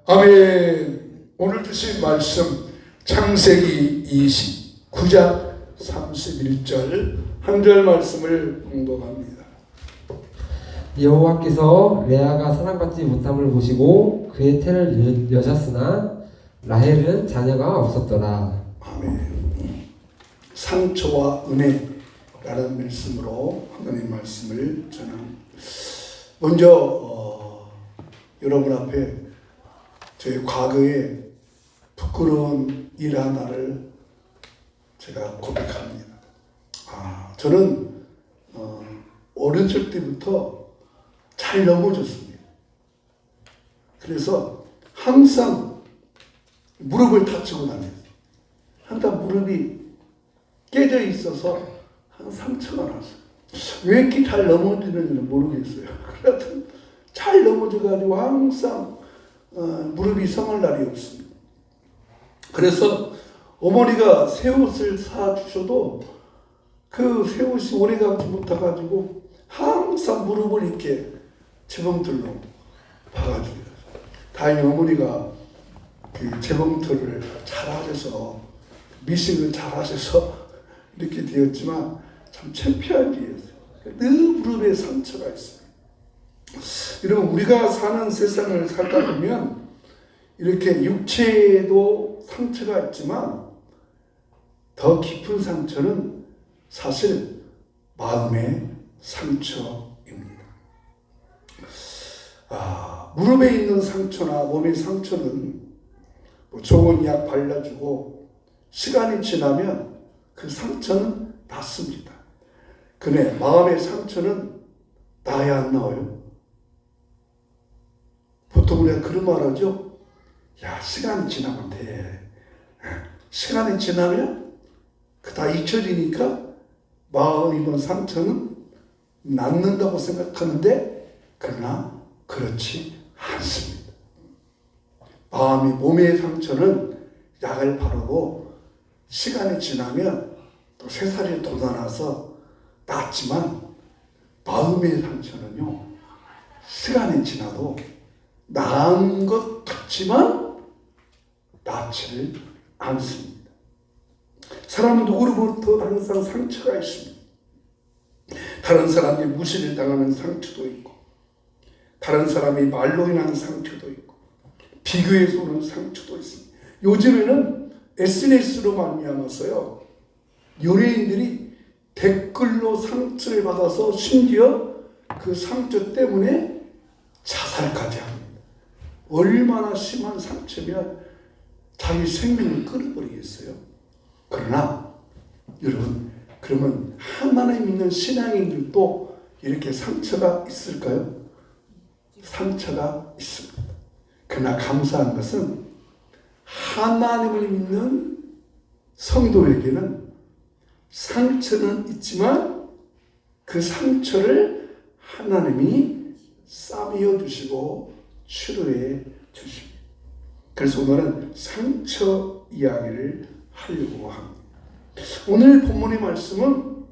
아멘. 오늘 주신 말씀 창세기 29장 31절 한 절 말씀을 공독합니다. 여호와께서 레아가 사랑받지 못함을 보시고 그의 태를 여셨으나 라헬은 자녀가 없었더라. 아멘. 상처와 은혜라는 말씀으로 하나님 말씀을 전합니다. 먼저 여러분 앞에 저희 과거에 부끄러운 일 하나를 제가 고백합니다. 저는 어렸을 때부터 잘 넘어졌습니다. 그래서 항상 무릎을 다치고 다녔어요. 항상 무릎이 깨져 있어서 한 상처가 났어요. 왜 이렇게 잘 넘어지는지는 모르겠어요. 그래도 잘 넘어져가지고 항상 무릎이 성할 날이 없습니다. 그래서 어머니가 새 옷을 사주셔도 그 새 옷이 오래가지 못해가지고 항상 무릎을 이렇게 재봉틀로 박아줘요. 다행히 어머니가 그 재봉틀을 잘 하셔서 미싱을 잘 하셔서 이렇게 되었지만 참 창피한 일이었어요. 늘 무릎에 상처가 있어요. 여러분, 우리가 사는 세상을 살다 보면 이렇게 육체에도 상처가 있지만 더 깊은 상처는 사실 마음의 상처입니다. 무릎에 있는 상처나 몸의 상처는 좋은 약 발라주고 시간이 지나면 그 상처는 낫습니다. 근데 마음의 상처는 나야 안 나와요? 보통 우리가 그런 말 하죠. 야, 시간이 지나면 돼. 시간이 지나면 다 잊혀지니까 마음에 입은 상처는 낫는다고 생각하는데 그러나 그렇지 않습니다. 몸의 상처는 약을 바르고 시간이 지나면 또 새살이 돋아나서 낫지만 마음의 상처는요, 시간이 지나도 나은 것 같지만 낫지를 않습니다. 사람은 누구로부터 항상 상처가 있습니다. 다른 사람이 무시를 당하는 상처도 있고, 다른 사람이 말로 인한 상처도 있고, 비교해서 오는 상처도 있습니다. 요즘에는 SNS로 말미암아서요, 연예인들이 댓글로 상처를 받아서 심지어 그 상처 때문에 자살까지 합니다. 얼마나 심한 상처면 자기 생명을 끊어버리겠어요. 그러나 여러분, 그러면 하나님 믿는 신앙인들도 이렇게 상처가 있을까요? 상처가 있습니다. 그러나 감사한 것은 하나님을 믿는 성도에게는 상처는 있지만 그 상처를 하나님이 싸매어 주시고 치료해 주십니다. 그래서 오늘은 상처 이야기를 하려고 합니다. 오늘 본문의 말씀은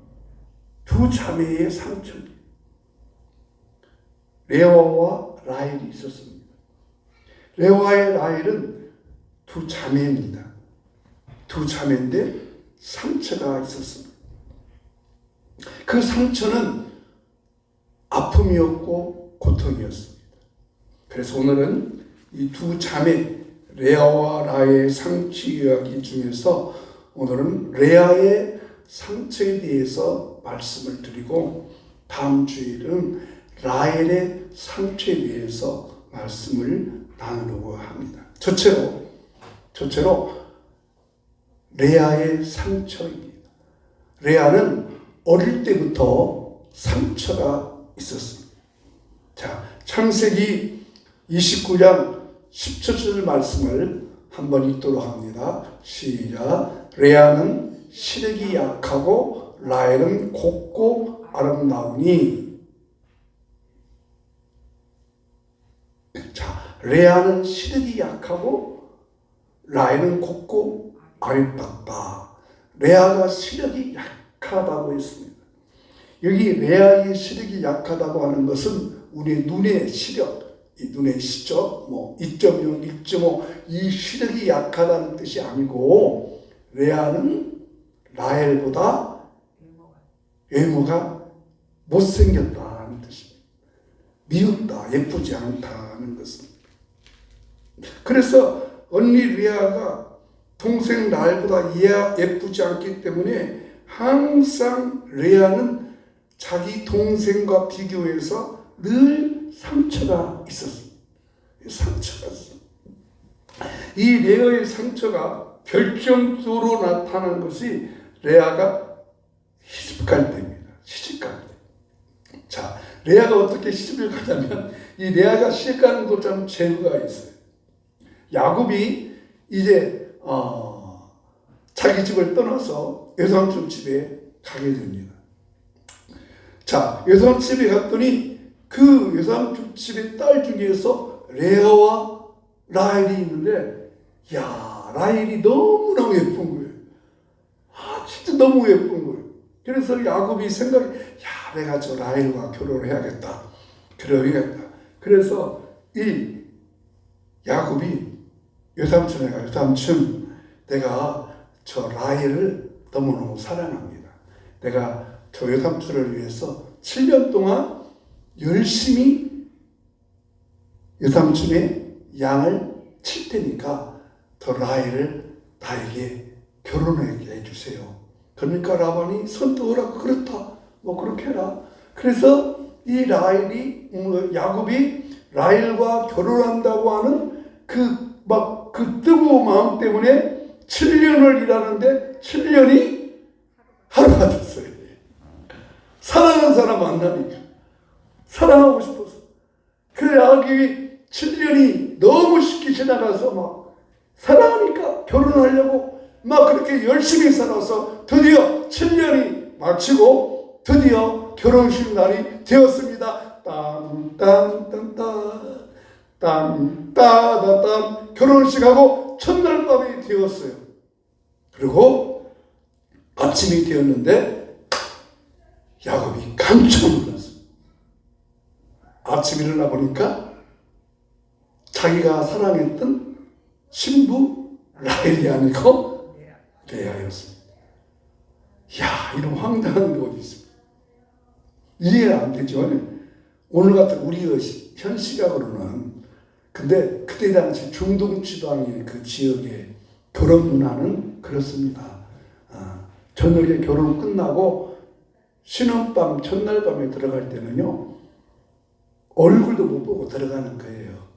두 자매의 상처입니다. 레아와 라헬이 있었습니다. 레아와 라헬은 두 자매입니다. 두 자매인데 상처가 있었습니다. 그 상처는 아픔이었고 고통이었습니다. 그래서 오늘은 이 두 자매 레아와 라헬의 상처 이야기 중에서 오늘은 레아의 상처에 대해서 말씀을 드리고 다음 주일은 라헬의 상처에 대해서 말씀을 나누려고 합니다. 첫째로 레아의 상처입니다. 레아는 어릴 때부터 상처가 있었습니다. 자, 창세기 29장 10절 말씀을 한번 읽도록 합니다. 시작. 레아는 시력이 약하고 라헬은 곱고 아름다우니. 자, 레아는 시력이 약하고 라헬은 곱고 아름답다. 레아가 시력이 약하다고 했습니다. 여기 레아의 시력이 약하다고 하는 것은 우리의 눈의 시력, 이 눈의 시적, 2.0, 1.5 이 시력이 약하다는 뜻이 아니고 레아는 라헬보다 외모가 못생겼다는 뜻입니다. 미흡다, 예쁘지 않다는 것입니다. 그래서 언니 레아가 동생 라헬보다 예쁘지 않기 때문에 항상 레아는 자기 동생과 비교해서 늘 상처가 있었습니다. 상처가 있었습니다. 이 레아의 상처가 결정적으로 나타난 것이 레아가 시집갈 때입니다. 시집갈 때. 자, 레아가 어떻게 시집을 가냐면 이 레아가 시집가는 것처럼 재주가 있어요. 야곱이 이제 자기 집을 떠나서 외삼촌 집에 가게 됩니다. 자, 외삼촌 집에 갔더니 그 외삼촌 집의 딸 중에서 레아와 라헬이 있는데, 야, 라헬이 너무너무 예쁜 거예요. 진짜 너무 예쁜 거예요. 그래서 야곱이 생각해, 야, 내가 저 라헬과 결혼을 해야겠다. 그래야겠다. 그래서 이 야곱이 외삼촌에가, 외삼촌, 내가 저 라헬을 너무너무 사랑합니다. 내가 저 외삼촌을 위해서 7년 동안 열심히 외삼촌의 양을 칠 테니까 더 라헬을 나에게 결혼하게 해주세요. 그러니까 라반이 선뜻 하라고, 그렇다, 그렇게 해라. 그래서 이 라헬이, 야곱이 라헬과 결혼한다고 하는 그 뜨거운 마음 때문에 7년을 일하는데 7년이 하루가 됐어요. 사랑하는 사람 만나니까. 사랑하고 싶어서. 그래, 야곱이 7년이 너무 쉽게 지나가서 사랑하니까 결혼하려고 그렇게 열심히 살아서 드디어 7년이 마치고 드디어 결혼식 날이 되었습니다. 땀 결혼식하고 첫날 밤이 되었어요. 그리고 아침이 되었는데 야곱이 깜짝 놀랐어요. 아침 일어나 보니까 자기가 사랑했던 신부 라헬이 아니고 레아였습니다. 야, 이런 황당한 게 어디 있습니까? 이해가 안 되죠. 오늘 같은 우리의 현 시각으로는. 근데 그때 당시 중동 지방의 그 지역의 결혼 문화는 그렇습니다. 저녁에 결혼 끝나고 신혼밤 첫날 밤에 들어갈 때는요, 얼굴도 못 보고 들어가는 거예요.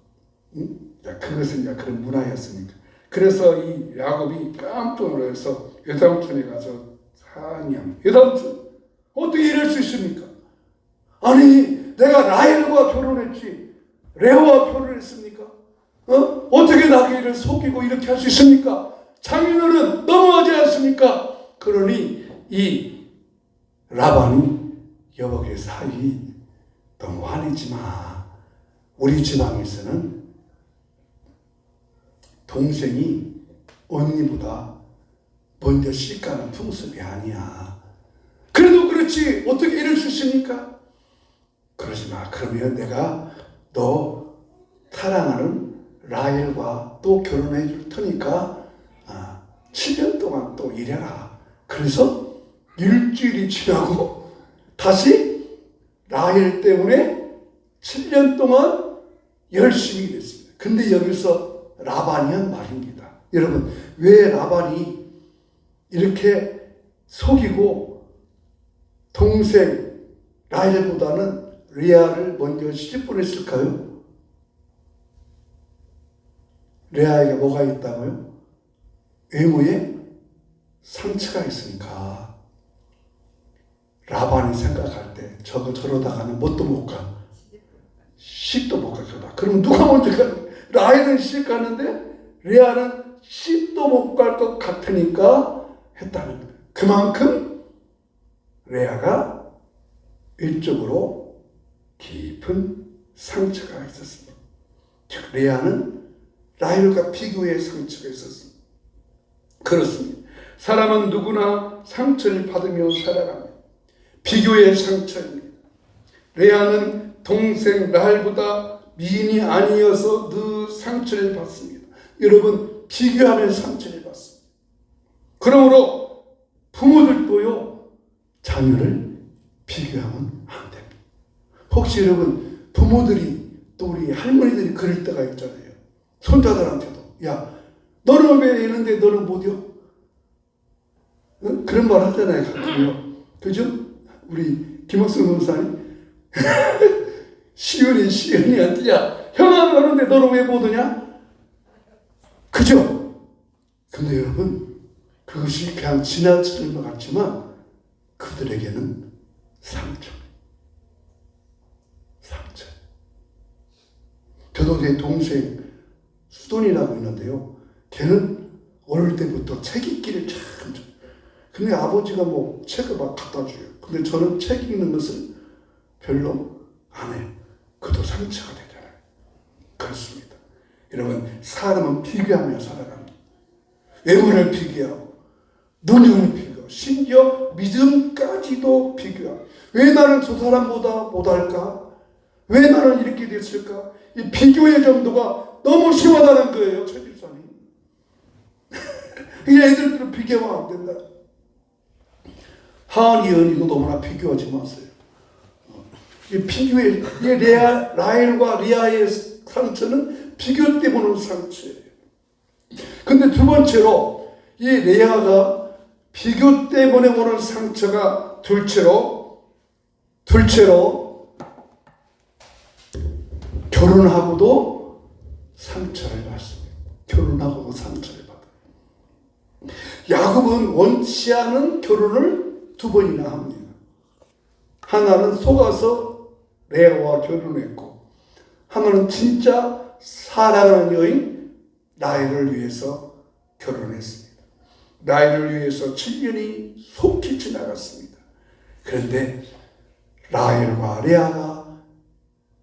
그것은 그런 문화였으니까. 그래서 이 야곱이 깜짝 놀라서 외삼촌에 가서 사냥, 외삼촌 어떻게 이럴 수 있습니까? 아니, 내가 라헬과 결혼했지 레아와 결혼했습니까? 어떻게 나에게 속이고 이렇게 할 수 있습니까? 장인어른 너무하지 않습니까? 그러니 이 라반이 여보게 사위 너무 화내지 마. 우리 지방에서는 동생이 언니보다 먼저 시집가는 풍습이 아니야. 그래도 그렇지 어떻게 이럴 수 있습니까? 그러지 마. 그러면 내가 너 사랑하는 라헬과 또 결혼해 줄 테니까 7년 동안 또 일해라. 그래서 일주일이 지나고 다시 라헬 때문에 7년 동안 열심히 일했습니다. 근데 여기서 라반이 한 말입니다. 여러분, 왜 라반이 이렇게 속이고 동생 라헬보다는 레아를 먼저 시집 보냈을까요? 레아에게 뭐가 있다고요? 외모에 상처가 있으니까. 라반이 생각할 때 저러다가는 뭣도 못 가. 시집도 못 가거다. 그럼 누가 먼저 가? 라헬은 시집 가는데 레아는 시집도 못 갈 것 같으니까 했다는 거예요. 그만큼 레아가 일적으로 깊은 상처가 있었습니다. 즉 레아는 라헬과 비교의 상처가 있었습니다. 그렇습니다. 사람은 누구나 상처를 받으며 살아갑니다. 비교의 상처입니다. 레아는 동생 라헬보다 미인이 아니어서 늘 상처를 받습니다. 여러분, 비교하면 상처를 받습니다. 그러므로 부모들도요, 자녀를 비교하면 안 됩니다. 혹시 여러분, 부모들이 또 우리 할머니들이 그럴 때가 있잖아요. 손자들한테도, 야, 너는 왜 이런데 너는 못이요? 응? 그런 말 하잖아요, 가끔요. 그죠? 우리 김학순 목사님 시연이한테, 야, 형아 너는데 너는 왜 못하냐? 그죠? 근데 여러분, 그것이 그냥 지나치는 것 같지만 그들에게는 상처. 저도 제 동생 수돈이라고 있는데요. 걔는 어릴 때부터 책 읽기를 참 좋아해요. 근데 아버지가 뭐 책을 막 갖다 줘요. 근데 저는 책 읽는 것을 별로 안 해요. 그것도 상처가 되잖아요. 그렇습니다. 여러분, 사람은 비교하며 살아갑니다. 외모를 비교하고, 능력을 비교하고, 심지어 믿음까지도 비교하고, 왜 나는 저 사람보다 못할까? 왜 나는 이렇게 됐을까? 이 비교의 정도가 너무 심하다는 거예요, 최 집사님. 이 애들도 비교하면 안 된다. 하은이, 연이도 너무나 비교하지 마세요. 이 비교의, 라헬과 리아의 상처는 비교 때문에 오는 상처예요. 근데 두 번째로, 이 레아가 비교 때문에 오는 상처가 둘째로 결혼하고도 상처를 받습니다. 결혼하고도 상처를 받아요. 야곱은 원치 않은 결혼을 두 번이나 합니다. 하나는 속아서 레아와 결혼했고, 하나는 진짜 사랑하는 여인 라헬을 위해서 결혼했습니다. 라헬을 위해서 7년이 속히 지나갔습니다. 그런데 라헬과 레아가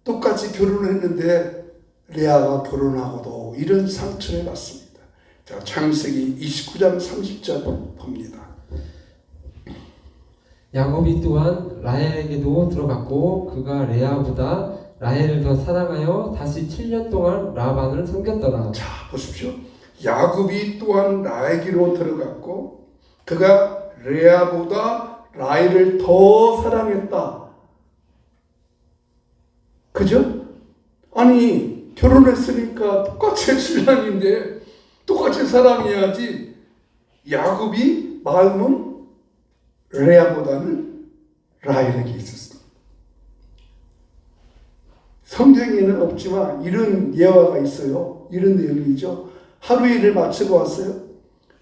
똑같이 결혼을 했는데 레아가 결혼하고도 이런 상처를 받습니다. 자, 창세기 29장 30절 봅니다. 야곱이 또한 라헬에게도 들어갔고 그가 레아보다 라헬을 더 사랑하여 다시 7년 동안 라반을 섬겼더라. 자, 보십시오. 야곱이 또한 라헬에게로 들어갔고 그가 레아보다 라헬을 더 사랑했다. 그죠? 아니, 결혼했으니까 똑같이 신랑인데 똑같이 사랑해야지. 야곱이 마음은 레아보다는 라헬에게 있었습니다. 성경에는 없지만 이런 예화가 있어요. 이런 내용이죠. 하루 일을 마치고 왔어요.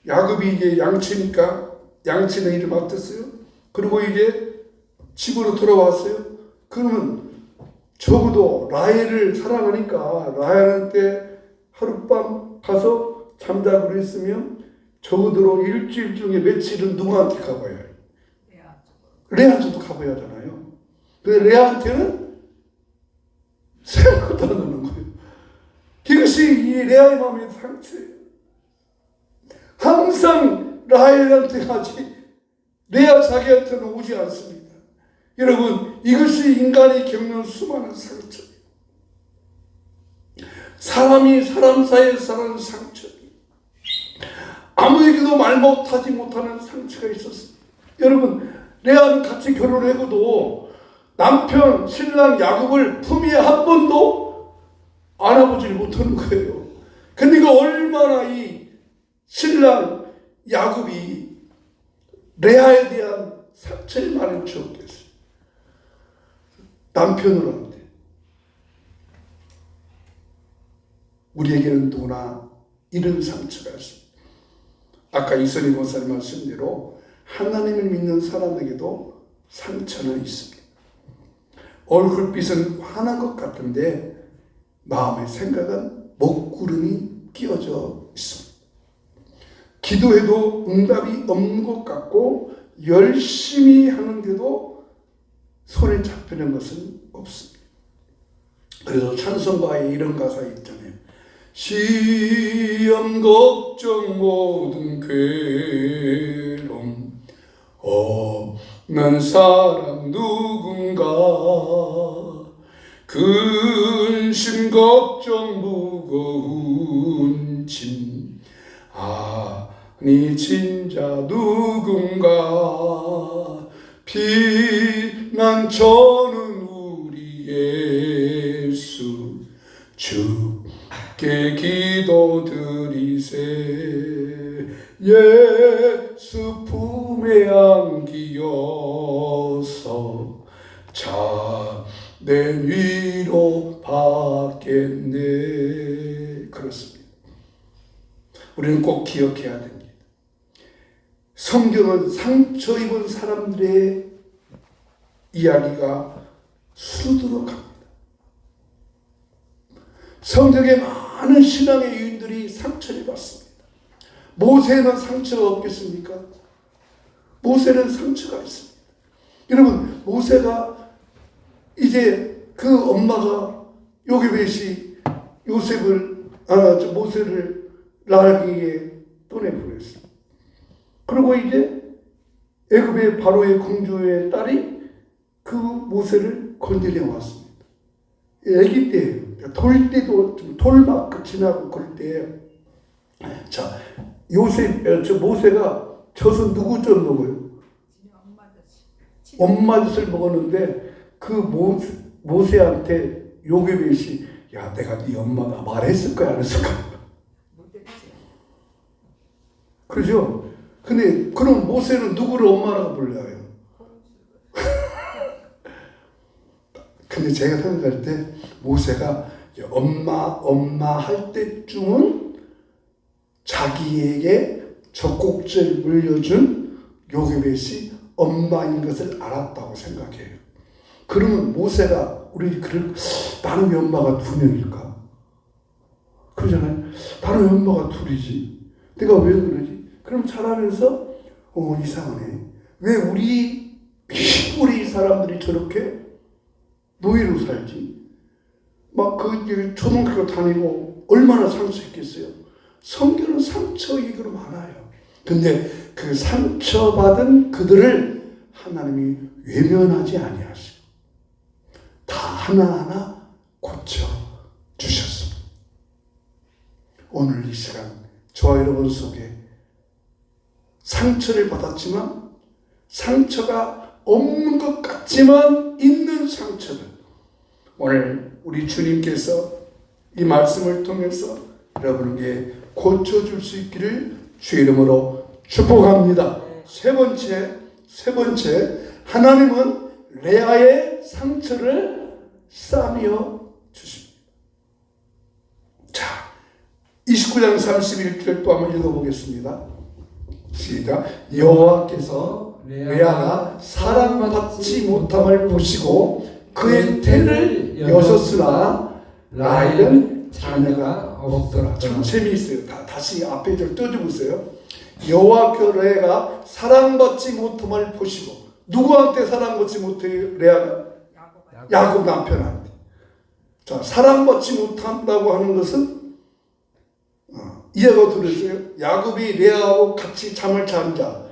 야곱이 이제 양치니까 양치는 일을 맡았어요. 그리고 이제 집으로 돌아왔어요. 그러면 적어도 라헬을 사랑하니까 라헬한테 하룻밤 가서 잠자고 그랬으면 적어도 일주일 중에 며칠은 누구한테 가봐야 해요? 레아한테도 가봐야 하잖아요. 근데 레아한테는 생각도 안 하는 거예요. 그것이 이 레아의 마음의 상처예요. 항상 라헬한테 가지 레아 자기한테는 오지 않습니다. 여러분, 이것이 인간이 겪는 수많은 상처예요. 사람이 사람 사이에서 사는 상처, 아무에게도 말 못하지 못하는 상처가 있었습니다. 여러분, 레아는 같이 결혼하고도 남편 신랑 야곱을 품위에 한 번도 안아보질 못하는 거예요. 근데 그 얼마나 이 신랑 야곱이 레아에 대한 상처를 많이 주었겠어요. 남편으로한테. 우리에게는 누구나 이런 상처가 있습니다. 아까 이선희 목사님 말씀대로 하나님을 믿는 사람에게도 상처는 있습니다. 얼굴빛은 환한 것 같은데 마음의 생각은 먹구름이 끼어져 있습니다. 기도해도 응답이 없는 것 같고 열심히 하는데도 손에 잡히는 것은 없습니다. 그래서 찬송가에 이런 가사 있잖아요. 시험 걱정 모든 괴로움 없는 사람 누군가 근심 걱정 무거운 짐 아니 진짜 누군가 피난처는 우리 예수 주께 기도드리세 예수 품에 안기어서 내 위로 받겠네. 그렇습니다. 우리는 꼭 기억해야 됩니다. 성경은 상처 입은 사람들의 이야기가 수두룩 합니다. 성경에 많은 신앙의 유인들이 상처를 받습니다. 모세는 상처가 없겠습니까? 모세는 상처가 있습니다. 여러분, 모세가 이제 그 엄마가 요게벳이 모세를 나라에게 떠내보냈어요. 그리고 이제 애굽의 바로의 공주의 딸이 그 모세를 건드려 왔습니다. 아기 때예요. 돌 때도 좀 돌막 지나고 그럴 때, 자 모세가 젖은 누구 젖 먹어요? 엄마 젖을 먹었는데 그 모세한테 요게벳이 야 내가 네 엄마가 말했을 거야 안 했을 거야? 그렇죠? 근데 그럼 모세는 누구를 엄마라고 불러요? 근데 제가 생각할 때 모세가 엄마 할 때쯤은 자기에게 젖꼭지를 물려준 요게벳이 엄마인 것을 알았다고 생각해요. 그러면 모세가 나는 왜 엄마가 두 명일까? 그러잖아요. 나는 왜 엄마가 둘이지? 내가 왜 그러지? 그럼 자라면서 이상하네. 왜 우리 사람들이 저렇게 노예로 살지? 막 그 초등학교 다니고 얼마나 상처했겠어요. 성경은 상처 얘기로 많아요. 근데 그 상처받은 그들을 하나님이 외면하지 아니하시고 다 하나하나 고쳐 주셨습니다. 오늘 이 시간 저와 여러분 속에 상처를 받았지만 상처가 없는 것 같지만 있는 상처를 오늘 우리 주님께서 이 말씀을 통해서 여러분에게 고쳐줄 수 있기를 주 이름으로 축복합니다. 세 번째 하나님은 레아의 상처를 싸매어 주십니다. 자, 29장 31절 또 한번 읽어보겠습니다. 시작. 여호와께서 레아가 사랑받지 못함을 보시고 그의 태를 여셨으나 라헬은 자녀가 없더라. 참 재미있어요. 다시 앞에 좀 떠주보세요. 여호와께서 레아가 사랑받지 못함을 보시고 누구한테 사랑받지 못해요? 레아가? 야곱 남편한테. 자, 사랑받지 못한다고 하는 것은 이해가 들으세요? 야곱이 레아하고 같이 잠을 잔 자.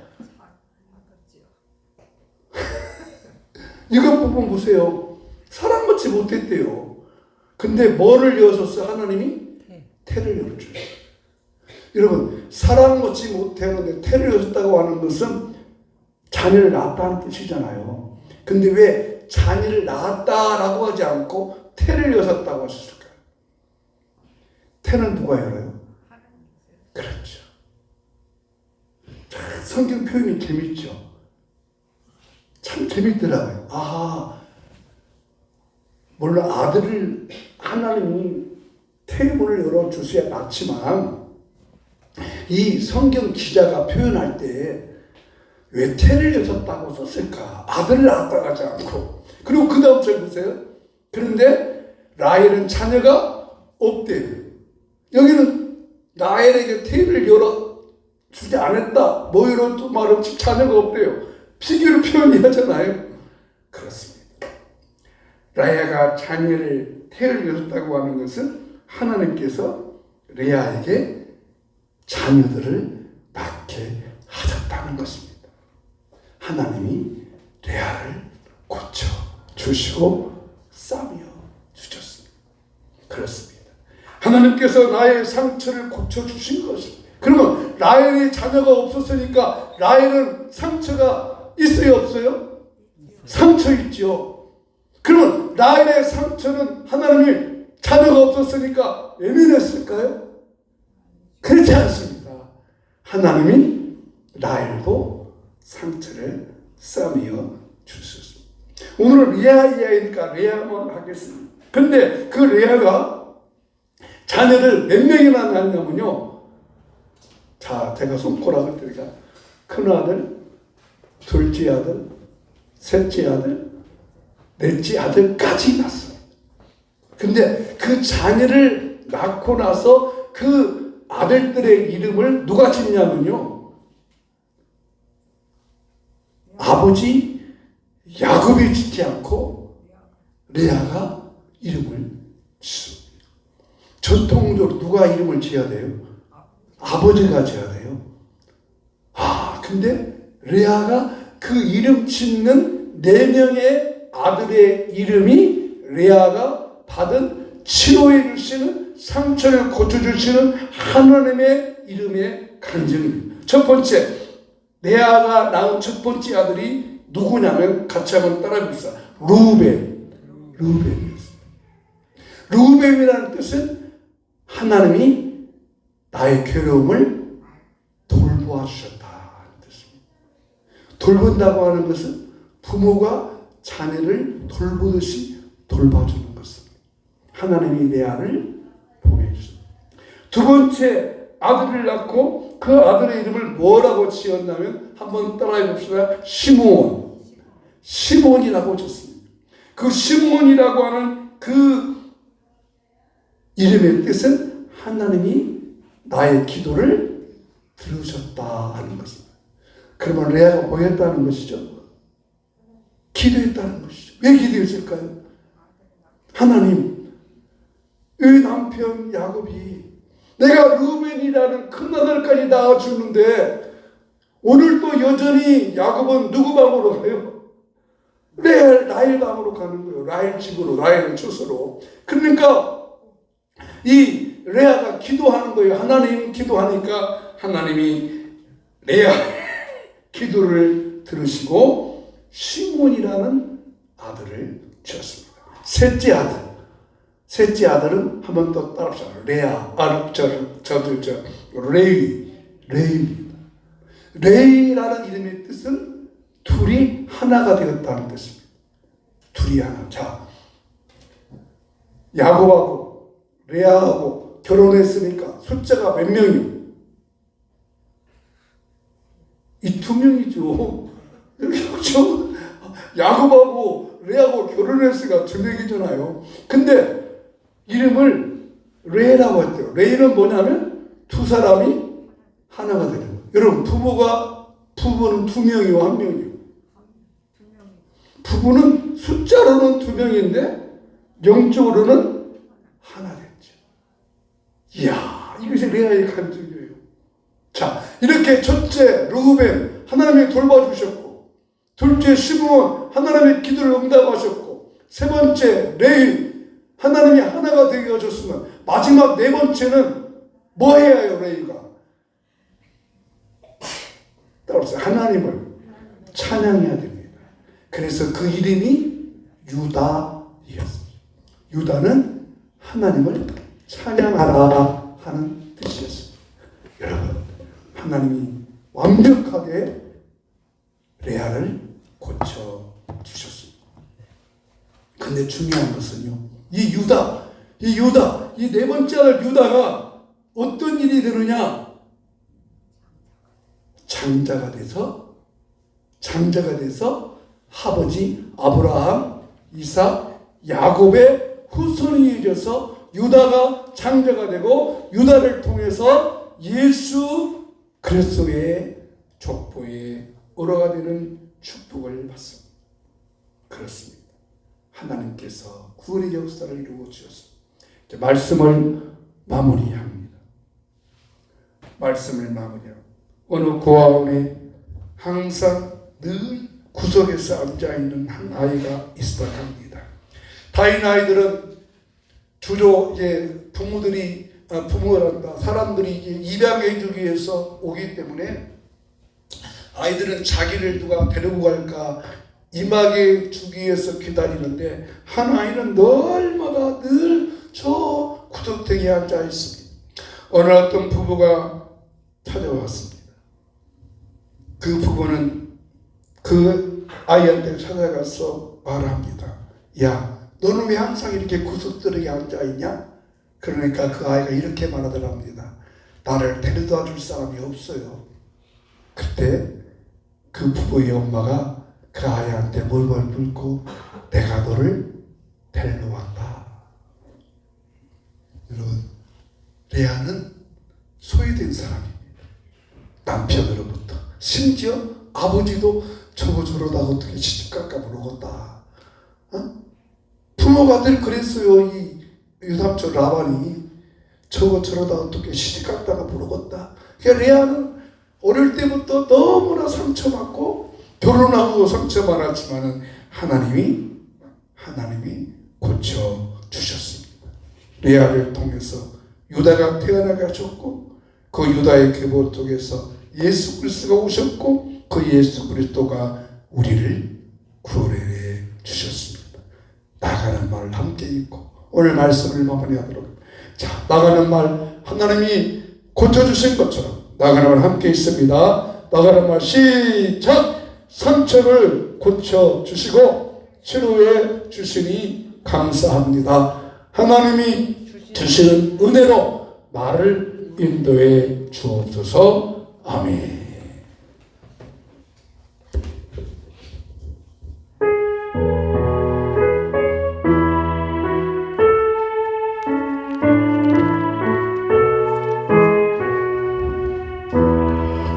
이것 부분 보세요. 사랑받지 못했대요. 근데 뭐를 여셨어요? 하나님이 태를 열어줘요. 여러분, 사랑받지 못했는데 태를 여셨다고 하는 것은 자녀를 낳았다는 뜻이잖아요. 근데 왜 자녀를 낳았다라고 하지 않고 태를 여셨다고 하셨을까요? 태는 누가 열어요? 그렇죠. 성경 표현이 재밌죠. 참 재밌더라고요. 물론 아들을 하나님이 태문을 열어주셔야 낫지만 이 성경 기자가 표현할 때 왜 태를 여셨다고 썼을까? 아들을 낳았다고 하지 않고. 그리고 그 다음 절 보세요. 그런데 라헬은 자녀가 없대요. 여기는 라헬에게 태를 열어주지 않았다. 뭐 이런 또 말 없이 자녀가 없대요. 비교를 표현하잖아요. 그렇습니다. 라헬가 자녀를 태를 여셨다고 하는 것은 하나님께서 레아에게 자녀들을 낳게 하셨다는 것입니다. 하나님이 레아를 고쳐 주시고 싸매어 하나님께서 나의 상처를 고쳐주신 것입니다. 그러면 라헬이 자녀가 없었으니까 라헬은 상처가 있어요, 없어요? 상처 있죠. 그러면 라헬의 상처는 하나님이 자녀가 없었으니까 예민했을까요? 그렇지 않습니다. 하나님이 라헬도 상처를 싸매어 주셨습니다. 오늘은 레아 이야기니까 레아만 하겠습니다. 근데 그 레아가 자녀를 몇 명이나 낳냐면요. 자, 제가 손가락을 들니까 큰 아들, 둘째 아들, 셋째 아들, 넷째 아들까지 낳았어요. 근데 그 자녀를 낳고 나서 그 아들들의 이름을 누가 짓냐면요. 아버지 야곱이 짓지 않고 레아가 이름을 짓습니다. 전통적으로 누가 이름을 지어야 돼요? 아버지가 지어야 돼요. 근데 레아가 그 이름 짓는 4명의 아들의 이름이 레아가 받은 치료해 주시는 상처를 고쳐주시는 하나님의 이름의 간증입니다. 첫 번째, 레아가 낳은 첫 번째 아들이 누구냐면 같이 한번 따라해봅시다. 루벤이었습니다. 루벤이라는 뜻은 하나님이 나의 괴로움을 돌보아 주셨다는 뜻입니다. 돌본다고 하는 것은 부모가 자녀를 돌보듯이 돌봐주는 것입니다. 하나님이 레아를 보호해 주셨습니다. 두 번째 아들을 낳고 그 아들의 이름을 뭐라고 지었냐면 한번 따라해 봅시다. 시몬이라고 졌습니다. 그 시몬이라고 하는 그 이름의 뜻은 하나님이 나의 기도를 들으셨다 하는 것입니다. 그러면 레아가 뭐 했다는 것이죠? 기도했다는 것이죠. 왜 기도했을까요? 하나님, 이 남편 야곱이 내가 루벤이라는 큰 아들까지 낳아주는데 오늘도 여전히 야곱은 누구 방으로 가요? 라헬 방으로 가는 거예요. 라헬 집으로, 라헬의 처소로. 그러니까 이 레아가 기도하는 거예요. 하나님 기도하니까 하나님이 레아 기도를 들으시고 시몬이라는 아들을 주었습니다. 셋째 아들은 한 번 더 따라합시다. 레위입니다. 레위라는 이름의 뜻은 둘이 하나가 되었다는 뜻입니다. 둘이 하나. 자, 야곱하고 레아하고 결혼했으니까 숫자가 몇 명이요? 이 2명이죠. 그렇죠? 야곱하고 레아하고 결혼했으니까 2명이잖아요. 근데 이름을 레라고 했대요. 레는 뭐냐면 두 사람이 하나가 되는 거예요. 여러분, 부부는 2명이요, 1명이요? 부부는 숫자로는 2명인데 영적으로는 하나 됐죠. 이야, 이것이 레아의 간증이에요. 자, 이렇게 첫째 루벤 하나님이 돌봐주셨고, 둘째 시므온 하나님의 기도를 응답하셨고, 세 번째 레위 하나님이 하나가 되게 하셨으면 마지막 네 번째는 뭐 해야 해요? 레위가 따라서 하나님을 찬양해야 됩니다. 그래서 그 이름이 유다이었습니다. 유다는 하나님을 찬양하라 하는 뜻이었습니다. 여러분, 하나님이 완벽하게 레아를 고쳐주셨습니다. 근데 중요한 것은요, 이 네 번째 아들 유다가 어떤 일이 되느냐? 장자가 돼서 아버지 아브라함, 이삭, 야곱의 후손이 이어져서 유다가 장자가 되고 유다를 통해서 예수 그리스도의 족보의 어로가 되는 축복을 받습니다. 그렇습니다. 하나님께서 구원의 역사를 이루어 주셨습니다. 말씀을 마무리합니다. 어느 고아원에 항상 늘 구석에서 앉아있는 한 아이가 있었다 합니다. 다른 아이들은 주로 부모들이 부모란다. 사람들이 이제 입양해 주기 위해서 오기 때문에 아이들은 자기를 누가 데리고 갈까 임하게 주기 위해서 기다리는데 한 아이는 날마다 늘 저 구석탱이에 앉아 있습니다. 어느 날 어떤 부부가 찾아왔습니다. 그 부부는 그 아이한테 찾아가서 말합니다. 야, 너는 왜 항상 이렇게 구석들에 앉아 있냐? 그러니까 그 아이가 이렇게 말하더랍니다. 나를 데려다 줄 사람이 없어요. 그때 그 부부의 엄마가 그 아이한테 몰골 묻고 내가 너를 데리러 왔다. 여러분, 레아는 소외된 사람입니다. 남편으로부터. 심지어 아버지도 저거 저러다 어떻게 시집갈까 모르겠다. 부모가 늘 그랬어요. 이 유삼촌 라반이 저거 저러다 어떻게 시집갔다가 모르겠다. 그러니까 레아는 어릴 때부터 너무나 상처받고 결혼하고 상처 많았지만은 하나님이 고쳐주셨습니다. 레아를 통해서 유다가 태어나게 하셨고 그 유다의 계보 속에서 예수 그리스도가 오셨고 그 예수 그리스도가 우리를 구원해 주셨습니다. 나가는 말 함께 읽고 오늘 말씀을 마무리하도록. 자, 나가는 말 하나님이 고쳐주신 것처럼 나가는 말 함께 있습니다. 나가는 말 시작. 상처를 고쳐주시고 치료해 주시니 감사합니다. 하나님이 주시는 은혜로 나를 인도해 주옵소서. 아멘.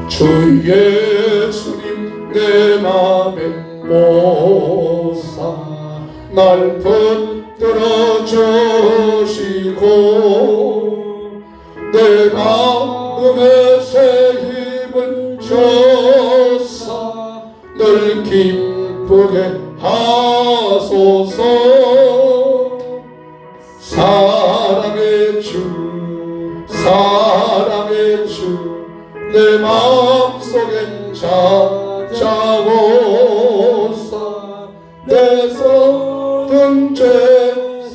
주 예수님 내 맘에 오사 날 붙들어 주시고 내 마음에 새 힘을 주사 늘 기쁘게 하소서. 사랑의 주 사랑의 주 내 마음속에 찾아오사 내 서든 죄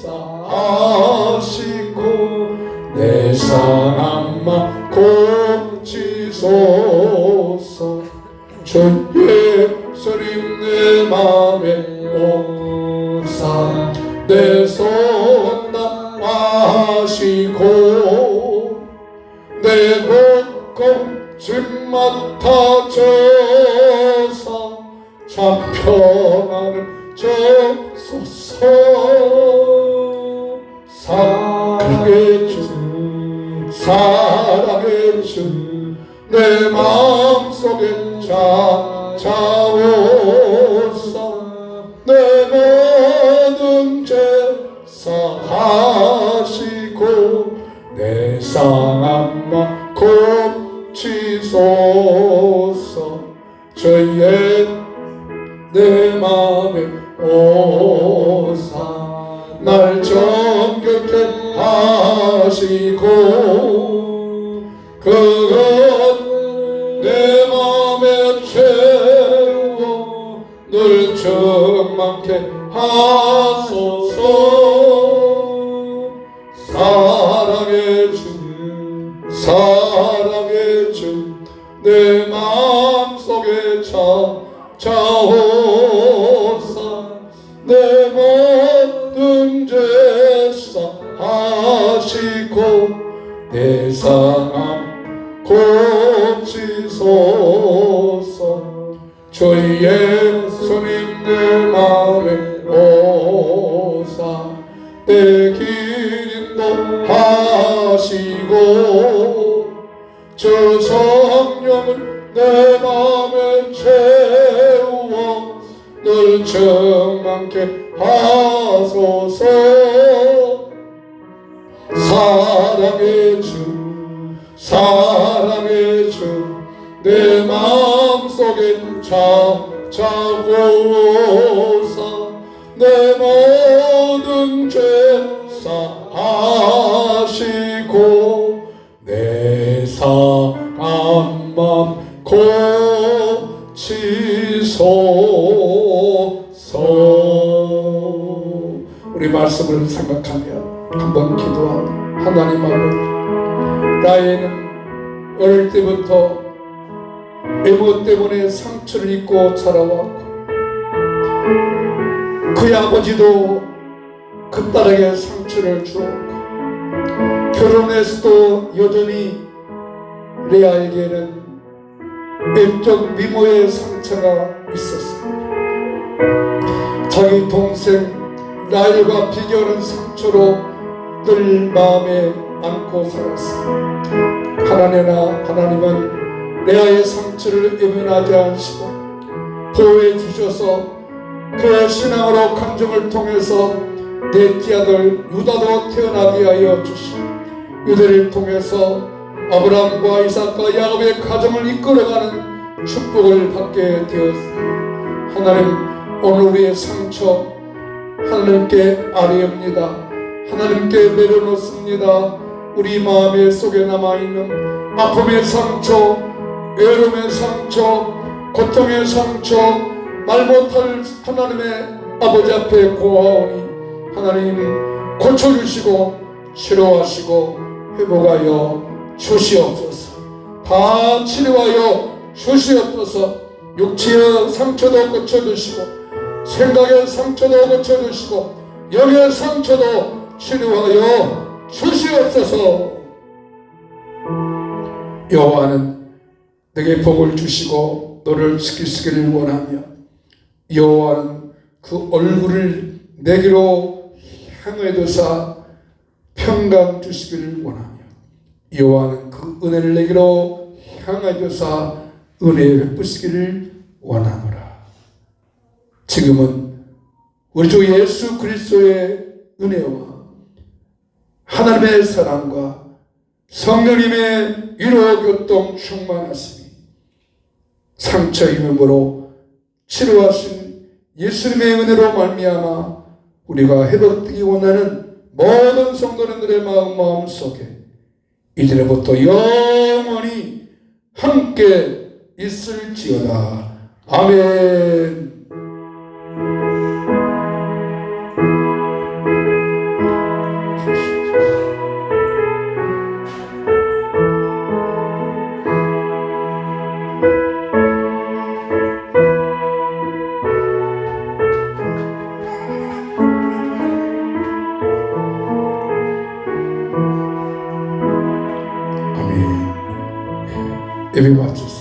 사하시고 내 상한 맘 고치소서. 주 예수님 내 맘에 오사 내 손 나하시고 내 걱정 짐 맡아줘서 참 평안을 주소서. 사랑의 주 사랑의 주 내 마음속에 찾아오사 내 모든 죄 사하시고 내 상한 맘 고치소서. 주의 내 맘에 오사 날 정결케 하시고 그것 내 맘에 채워 늘 충만케 하소서. 사랑의 주 사랑의 주 내 마음속에 찾아오사 내 모든 죄 사하시고 내 상함 고치소서. 주 예수님 내 마음에 오사 내 길 인도하시고 주 성령을 내 맘에 채워 늘 충만케 하소서. 사랑의 주 사랑의 주 내 마음속에 찾아오사 내 모든 죄 사하시고 가슴을 생각하며 한번 기도하고, 하나님 아버지, 라헬은 어릴 때부터 외모 때문에 상처를 입고 자라왔고, 그의 아버지도 그 딸에게 상처를 주었고, 결혼해서도 여전히 레아에게는 외적 미모의 상처가 있었습니다. 자기 동생 라헬과 비교하는 상처로 늘 마음에 안고 살았습니다. 하나님은 레아의 상처를 외면하지 않으시고 보호해 주셔서 그의 신앙으로 감정을 통해서 넷째 아들 유다도 태어나게 하여 주시고, 유다를 통해서 아브라함과 이삭과 야곱의 가정을 이끌어가는 축복을 받게 되었습니다. 하나님, 오늘 우리의 상처 하나님께 아뢰옵니다. 하나님께 내려놓습니다. 우리 마음의 속에 남아있는 아픔의 상처, 외로움의 상처, 고통의 상처, 말 못할 하나님의 아버지 앞에 고하오니 하나님 고쳐주시고 치료하시고 회복하여 주시옵소서. 다 치료하여 주시옵소서. 육체의 상처도 고쳐주시고 생각의 상처도 고쳐주시고 영의 상처도 치료하여 주시옵소서. 여호와는 내게 복을 주시고 너를 지키시기를 원하며, 여호와는 그 얼굴을 내게로 향해 두사 평강 주시기를 원하며, 여호와는 그 은혜를 내게로 향해 두사 은혜 베푸시기를 원하노라. 지금은 우리 주 예수 그리스도의 은혜와 하나님의 사랑과 성령님의 위로 교통 충만하시니 상처 입음으로 치료하신 예수님의 은혜로 말미암아 우리가 회복되기 원하는 모든 성도님들의 마음 속에 이제부터 영원히 함께 있을지어다. 아멘. 예배 마쳤습니다.